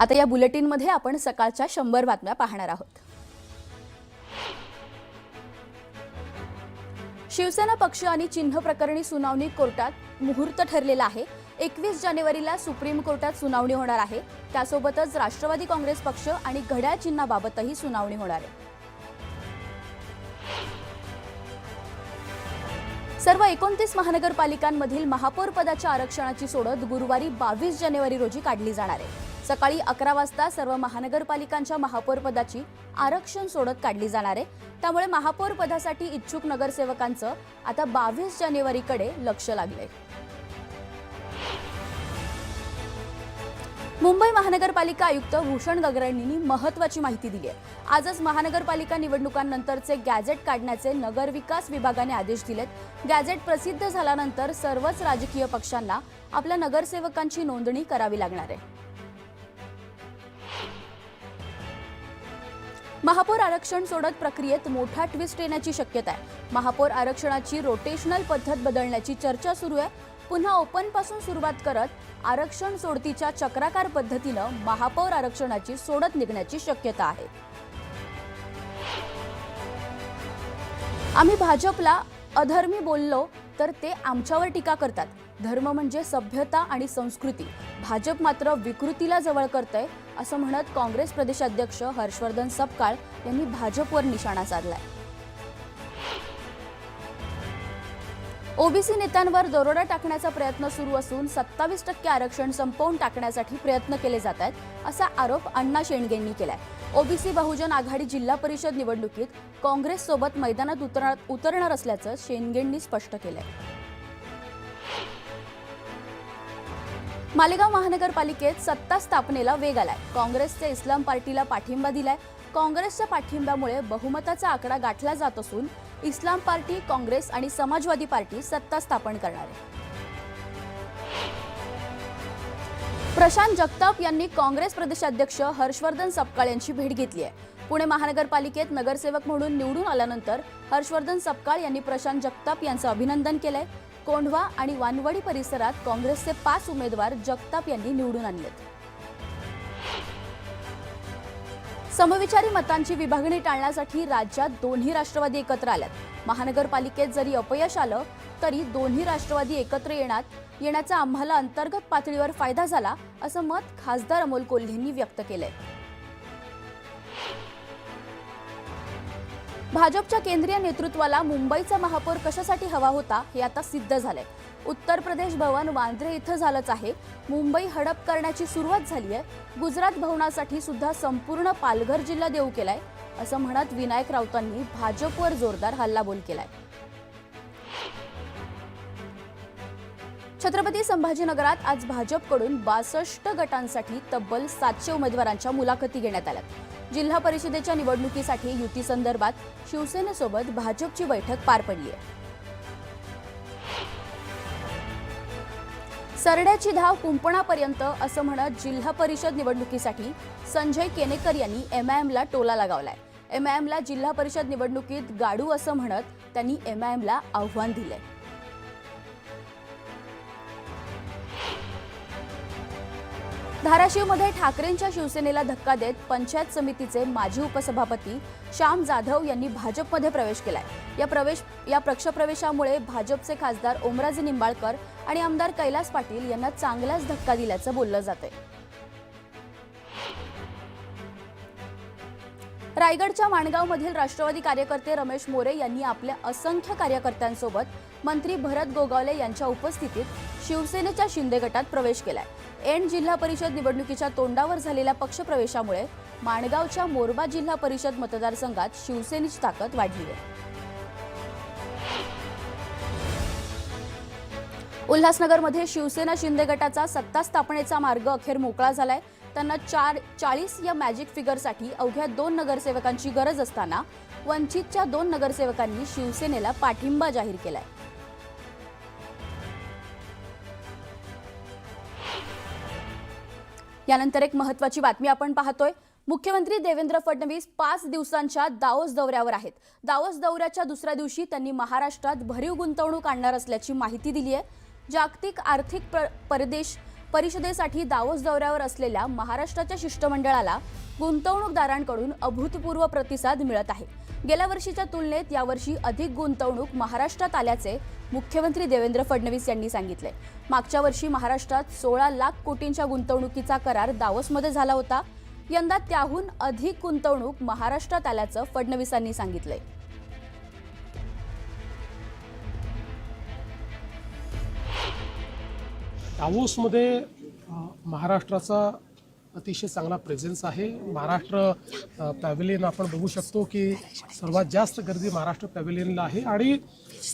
आता या बुलेटिनमध्ये आपण सकाळच्या 100 बातम्या पाहणार आहोत। शिवसेना पक्ष आणि चिन्ह प्रकरणी सुनावणी कोर्टात मुहूर्त ठरलेला आहे। 21 जानेवारीला सुप्रीम कोर्टात सुनावणी होणार आहे। त्यासोबतच राष्ट्रवादी काँग्रेस पक्ष आणि घड्याळ चिन्हाबाबतही सुनावणी होणार आहे। सर्व 29 महानगरपालिकांमधील महापौर पदाच्या आरक्षणाची सोडत गुरुवारी 22 जानेवारी रोजी काढली जाणार आहे। सकाळी 11 वाजता सर्व महानगरपालिकांच्या महापौर पदाची आरक्षण सोडत काढली जाणार आहे। त्यामुळे महापौर पदासाठी इच्छुक नगरसेवकांचं आता 22 जानेवारीकडे लक्ष लागले। मुंबई महानगरपालिका आयुक्त भूषण गगरांनी महत्त्वाची माहिती दिली आहे। आजच महानगरपालिका निवडणुकांनंतरचे गॅझेट काढण्याचे नगर विकास विभागाने आदेश दिलेत। गॅझेट प्रसिद्ध झाल्यानंतर सर्वच राजकीय पक्षांना आपल्या नगरसेवकांची नोंदणी करावी लागणार आहे। महापौर आरक्षण सोडत प्रक्रियेत मोठा ट्विस्ट येण्याची शक्यता आहे। महापौर आरक्षणाची रोटेशनल पद्धत बदलण्याची चर्चा सुरू आहे। पुन्हा ओपन पासून सुरुवात करत आरक्षण सोडतीच्या चक्राकार पद्धतीने महापौर आरक्षणाची सोडत निघण्याची शक्यता आहे। आम्ही भाजपला अधर्मी बोललो तर ते आमच्यावर टीका करतात। धर्म म्हणजे सभ्यता आणि संस्कृती, भाजप मात्र विकृतीला जवळ करतंय असं म्हणत काँग्रेस प्रदेशाध्यक्ष हर्षवर्धन सपकाळ यांनी भाजपवर निशाणा साधलाय। ओबीसी नेत्यांवर दरोडा टाकण्याचा प्रयत्न सुरू असून 27% आरक्षण संपवून टाकण्यासाठी प्रयत्न केले जात आहेत असा आरोप अण्णा शेंडगेंनी केलाय। ओबीसी बहुजन आघाडी जिल्हा परिषद निवडणुकीत काँग्रेस सोबत मैदानात उतरणार असल्याचं शेंडगेंनी स्पष्ट केलंय। मालेगाव महानगरपालिकेत सत्ता स्थापनेला वेग आलाय। काँग्रेसचे इस्लाम पार्टीला पाठिंबा दिलाय। काँग्रेसच्या पाठिंब्यामुळे बहुमताचा आकडा गाठला जात असून इस्लाम पार्टी, काँग्रेस आणि समाजवादी पार्टी सत्ता स्थापन करणार आहे। प्रशांत जगताप यांनी काँग्रेस प्रदेशाध्यक्ष हर्षवर्धन सपकाळ यांची भेट घेतली आहे। पुणे महानगरपालिकेत नगरसेवक म्हणून निवडून आल्यानंतर हर्षवर्धन सपकाळ यांनी प्रशांत जगताप यांचं अभिनंदन केलंय। कोंढवा आणि वानवडी परिसरात काँग्रेसचे 5 उमेदवार जगताप यांनी निवडून आणलेत। समविचारी मतांची विभागणी टाळण्यासाठी राज्यात दोन्ही राष्ट्रवादी एकत्र आल्यात। महानगरपालिकेत जरी अपयश आलं तरी दोन्ही राष्ट्रवादी एकत्र येण्याचा आम्हाला अंतर्गत पातळीवर फायदा झाला असं मत खासदार अमोल कोल्हेंनी व्यक्त केलंय। भाजपच्या केंद्रीय नेतृत्वाला मुंबईचा महापौर कशासाठी हवा होता हे आता सिद्ध झालंय। उत्तर प्रदेश भवन वांद्रे इथं झालंच आहे। मुंबई हडप करण्याची सुरुवात झाली आहे। गुजरात भवनासाठी सुद्धा संपूर्ण पालघर जिल्हा देऊ केलाय असं म्हणत विनायक राऊतांनी भाजपवर जोरदार हल्लाबोल केलाय। छत्रपती संभाजीनगरात आज भाजपकडून 62 गटांसाठी तब्बल 700 उमेदवारांच्या मुलाखती घेण्यात आल्या। जिल्हा परिषदेच्या निवडणुकीसाठी युती संदर्भात शिवसेनेसोबत भाजपची बैठक पार पडली आहे। सरड्याची धाव कुंपणापर्यंत असं म्हणत जिल्हा परिषद निवडणुकीसाठी संजय केनेकर यांनी एमआयएमला टोला लगावलाय। एमआयएमला जिल्हा परिषद निवडणुकीत गाडू असं म्हणत त्यांनी एमआयएमला आव्हान दिलंय। धाराशिवमध्ये ठाकरेंच्या शिवसेनेला धक्का देत पंचायत समितीचे माजी उपसभापती श्याम जाधव यांनी भाजपमध्ये प्रवेश केलाय। या पक्षप्रवेशामुळे भाजपचे खासदार ओमराजे निंबाळकर आणि आमदार कैलास पाटील यांना चांगलाच धक्का दिल्याचं बोललं जातंय। रायगडच्या माणगावमधील राष्ट्रवादी कार्यकर्ते रमेश मोरे यांनी आपल्या असंख्य कार्यकर्त्यांसोबत मंत्री भरत गोगावले यांच्या उपस्थितीत शिवसेनेच्या शिंदे गटात प्रवेश केलाय। एंड जिल्हा परिषद निवडणुकीच्या तोंडावर झालेल्या पक्षप्रवेशामुळे माणगावच्या मोरबा जिल्हा परिषद मतदारसंघात शिवसेनेची ताकद वाढली आहे। उल्हासनगरमध्ये शिवसेना शिंदे गटाचा सत्ता स्थापनेचा मार्ग अखेर मोकळा झालाय। त्यांना 40 या मॅजिक फिगरसाठी अवघ्या 2 नगरसेवकांची गरज असताना वंचितच्या 2 नगरसेवकांनी शिवसेनेला पाठिंबा जाहीर केलाय। यानंतर एक महत्त्वाची बातमी आपण पाहतोय। मुख्यमंत्री देवेंद्र फडणवीस 5 दिवसांच्या दावोस दौऱ्यावर आहेत। दावोस दौऱ्याच्या दुसऱ्या दिवशी त्यांनी महाराष्ट्रात भरीव गुंतवणूक आणणार असल्याची माहिती दिली आहे। जागतिक आर्थिक परदेश परिषदेसाठी दावोस दौऱ्यावर असलेल्या महाराष्ट्राच्या शिष्टमंडळाला गुंतवणूकदारांकडून अभूतपूर्व प्रतिसाद मिळत आहे। गेल्या वर्षीच्या तुलनेत यावर्षी अधिक गुंतवणूक महाराष्ट्रात आल्याचे मुख्यमंत्री देवेंद्र फडणवीस यांनी सांगितले। मागच्या वर्षी महाराष्ट्रात 16 लाख कोटींच्या गुंतवणुकीचा करार दावोसमध्ये झाला होता। यंदा त्याहून अधिक गुंतवणूक महाराष्ट्रात आल्याचं फडणवीसांनी सांगितले। दावोसमध्ये महाराष्ट्राचा अतिशय चांगला प्रेझेन्स आहे। महाराष्ट्र पॅव्हेलियन आपण बघू शकतो की सर्वात जास्त गर्दी महाराष्ट्र पॅव्हेलियनला आहे आणि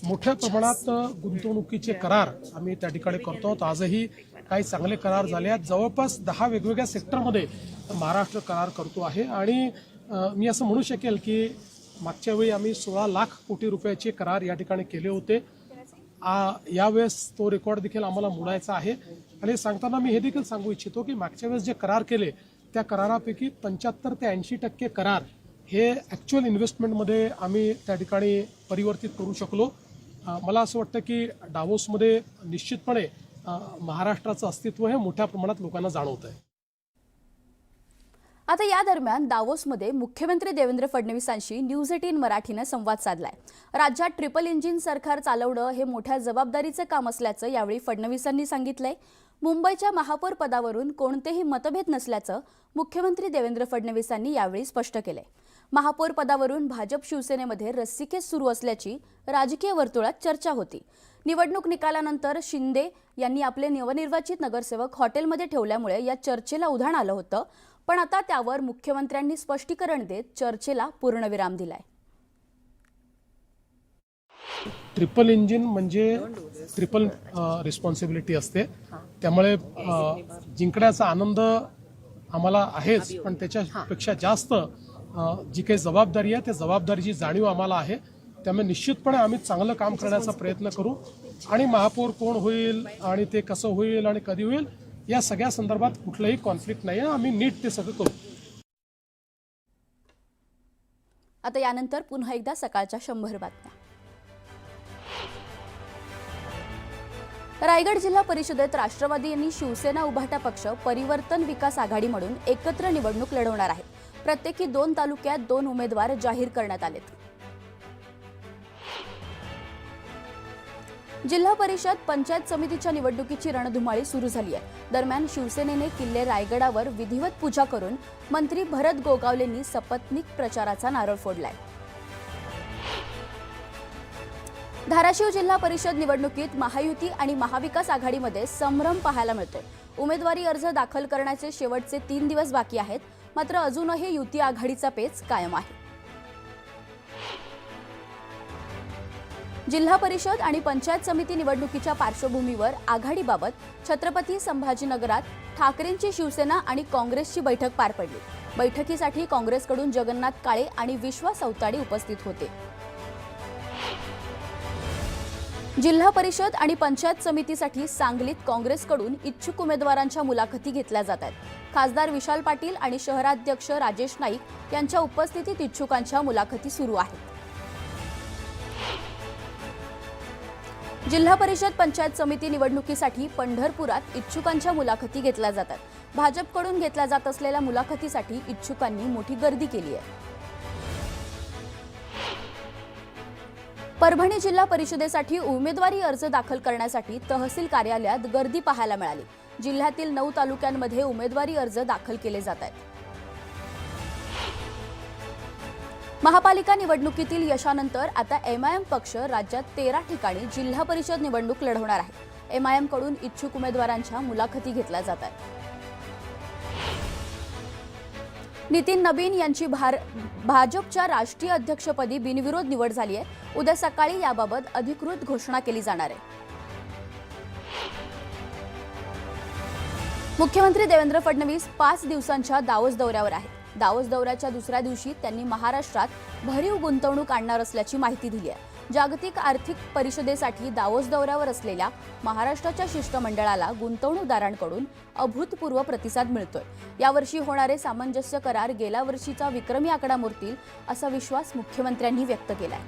मोठ्या प्रमाणात गुंतवणुकीचे करार आम्ही त्या ठिकाणी करतो आहोत। आजही काही चांगले करार झाले आहेत। जवळपास 10 वेगवेगळ्या सेक्टरमध्ये महाराष्ट्र करार करतो आहे आणि मी असं म्हणू शकेल की मागच्या वेळी आम्ही 16 लाख कोटी रुपयाचे करार या ठिकाणी केले होते। यावेळेस तो रेकॉर्ड देखील आम्हाला मोडायचा आहे आणि सांगताना मी हे देखील सांगू इच्छितो की मागच्या वेळेस जे करार केले त्या करारापैकी 75 ते 80% करार हे ॲक्च्युअल इन्व्हेस्टमेंटमध्ये आम्ही त्या ठिकाणी परिवर्तित करू शकलो। मला असं वाटतं की दावोसमध्ये निश्चितपणे महाराष्ट्राचं अस्तित्व हे मोठ्या प्रमाणात लोकांना जाणवत आहे। आता या दरम्यान दावोसमध्ये मुख्यमंत्री देवेंद्र फडणवीसांशी न्यूज 18 मराठीने संवाद साधलाय। राज्यात ट्रिपल इंजिन सरकार चालवणं हे मोठ्या जबाबदारीचे काम असल्याचं यावेळी फडणवीसांनी सांगितलंय। मुंबईच्या महापौर पदावरून कोणतेही मतभेद नसल्याचं मुख्यमंत्री देवेंद्र फडणवीसांनी यावेळी स्पष्ट केलंय। महापौर पदावरून भाजप शिवसेनेमध्ये रस्सीखेच सुरू असल्याची राजकीय वर्तुळात चर्चा होती। निवडणूक निकालानंतर शिंदे यांनी आपले नवनिर्वाचित नगरसेवक हॉटेलमध्ये ठेवल्यामुळे या चर्चेला उधाण आलं होतं, पण आता त्यावर मुख्यमंत्र्यांनी स्पष्टीकरण देत चर्चेला पूर्णविराम दिलाय। ट्रिपल इंजिन म्हणजे ट्रिपल रिस्पॉन्सिबिलिटी असते, त्यामुळे जिंकण्याचा आनंद आम्हाला आहेच, पण त्याच्यापेक्षा जास्त जी काही जबाबदारी आहे त्या जबाबदारीची जाणीव आम्हाला आहे। त्यामुळे निश्चितपणे आम्ही चांगलं काम करण्याचा प्रयत्न करू आणि महापौर कोण होईल आणि ते कसं होईल आणि कधी होईल या सगळ्या संदर्भात कुठलंही कॉन्फ्लिक्ट नाही आहे। आम्ही नीट ते सगळं करू। आता यानंतर पुन्हा एकदा सकाळच्या 100 बातम्या। रायगड जिल्हा परिषदेत राष्ट्रवादी यांनी शिवसेना उभाटा पक्ष परिवर्तन विकास आघाडी म्हणून एकत्र निवडणूक लढवणार आहे। प्रत्येकी 2 तालुक्यात 2 उमेदवार जाहीर करण्यात आलेत। जिल्हा परिषद पंचायत समितीच्या निवडणुकीची रणधुमाळी सुरू झाली आहे। दरम्यान शिवसेनेने किल्ले रायगडावर विधिवत पूजा करून मंत्री भरत गोगावलेंनी सपत्नीक प्रचाराचा नारळ फोडलाय। धाराशिव जिल्हा परिषद निवडणुकीत महायुती आणि महाविकास आघाडीमध्ये संभ्रम पाहायला मिळतोय। उमेदवारी अर्ज दाखल करण्याचे शेवटचे 3 दिवस बाकी आहेत, मात्र अजूनही युती आघाडीचा पेच कायम आहे। जिल्हा परिषद आणि पंचायत समिती निवडणुकीच्या पार्श्वभूमीवर आघाडीबाबत छत्रपती संभाजीनगरात ठाकरेंची शिवसेना आणि काँग्रेसची बैठक पार पडली। बैठकीसाठी काँग्रेसकडून जगन्नाथ काळे आणि विश्वास अवताडे उपस्थित होते। जिल्हा परिषद आणि पंचायत समितीसाठी सांगलीत काँग्रेसकडून इच्छुक उमेदवारांच्या मुलाखती घेतल्या जात आहेत। खासदार विशाल पाटील आणि शहराध्यक्ष राजेश नाईक यांच्या उपस्थितीत इच्छुकांच्या मुलाखती सुरू आहेत। जिल्हा परिषद पंचायत समिती निवडणुकीसाठी पंढरपुरात इच्छुकांच्या मुलाखती घेतल्या जातात। भाजपकडून घेतल्या जात असलेल्या मुलाखतीसाठी इच्छुकांनी मोठी गर्दी केली आहे। परभणी जिल्हा परिषदेसाठी उमेदवारी अर्ज दाखल करण्यासाठी तहसील कार्यालयात गर्दी पाहायला मिळाली। जिल्ह्यातील 9 तालुक्यांमध्ये उमेदवारी अर्ज दाखल केले जात आहेत। महापालिका निवडणुकीतील यशानंतर आता एमआयएम पक्ष राज्यात 13 ठिकाणी जिल्हा परिषद निवडणूक लढवणार आहे। एमआयएम कडून इच्छुक उमेदवारांच्या मुलाखती घेतल्या जात आहेत। नितीन नबीन यांची भाजपच्या राष्ट्रीय अध्यक्षपदी बिनविरोध निवड झाली आहे। उद्या सकाळी याबाबत अधिकृत घोषणा केली जाणार आहे। मुख्यमंत्री देवेंद्र फडणवीस 5 दिवसांच्या दावोस दौऱ्यावर आहेत। दावोस दौऱ्याच्या दुसऱ्या दिवशी त्यांनी महाराष्ट्रात भरीव गुंतवणूक आणणार असल्याची माहिती दिली आहे। जागतिक आर्थिक परिषदेसाठी दावोस दौऱ्यावर असलेल्या महाराष्ट्राच्या शिष्टमंडळाला गुंतवणूकदारांकडून अभूतपूर्व प्रतिसाद मिळतोय। यावर्षी होणारे सामंजस्य करार गेल्या वर्षीचा विक्रमी आकडा मोडतील असा विश्वास मुख्यमंत्र्यांनी व्यक्त केलाय।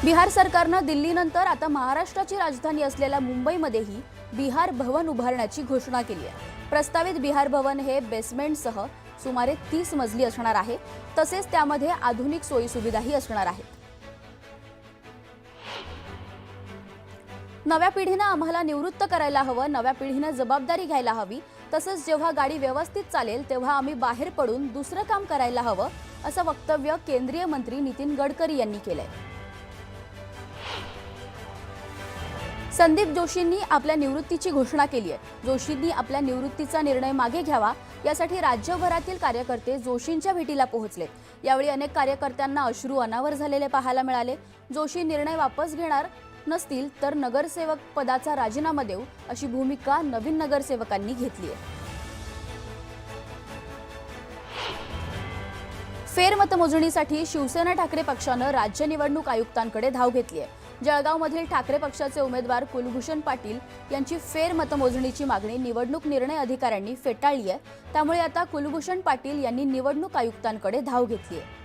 बिहार सरकारनं दिल्लीनंतर आता महाराष्ट्राची राजधानी असलेल्या मुंबईमध्येही बिहार भवन उभारण्याची घोषणा केली आहे। प्रस्तावित बिहार भवन हे बेसमेंटसह सुमारे 30 मजली असणार आहे। तसेच त्यामध्ये आधुनिक सोयी सुविधाही असणार आहेत। नव्या पिढीनं आम्हाला निवृत्त करायला हवं, नव्या पिढीनं जबाबदारी घ्यायला हवी, तसंच जेव्हा गाडी व्यवस्थित चालेल तेव्हा आम्ही बाहेर पडून दुसरं काम करायला हवं, असं वक्तव्य केंद्रीय मंत्री नितीन गडकरी यांनी केलंय। संदीप जोशींनी आपल्या निवृत्तीची घोषणा केली आहे। जोशींनी आपल्या निवृत्तीचा निर्णय मागे घ्यावा यासाठी राज्यभरातील कार्यकर्ते जोशींच्या भेटीला पोहोचलेत। यावेळी अनेक कार्यकर्त्यांना अश्रू अनावर झालेले पाहायला मिळाले। जोशी निर्णय वापस घेणार नसतील तर नगरसेवक पदाचा राजीनामा देऊ अशी भूमिका नवीन नगरसेवकांनी घेतली आहे। फेरमतमोजणीसाठी शिवसेना ठाकरे पक्षानं राज्य निवडणूक आयुक्तांकडे धाव घेतली आहे। जळगावमधील ठाकरे पक्षाचे उमेदवार कुलभूषण पाटील यांची फेरमतमोजणीची मागणी निवडणूक निर्णय अधिकाऱ्यांनी फेटाळली आहे। त्यामुळे आता कुलभूषण पाटील यांनी निवडणूक आयुक्तांकडे धाव घेतली आहे।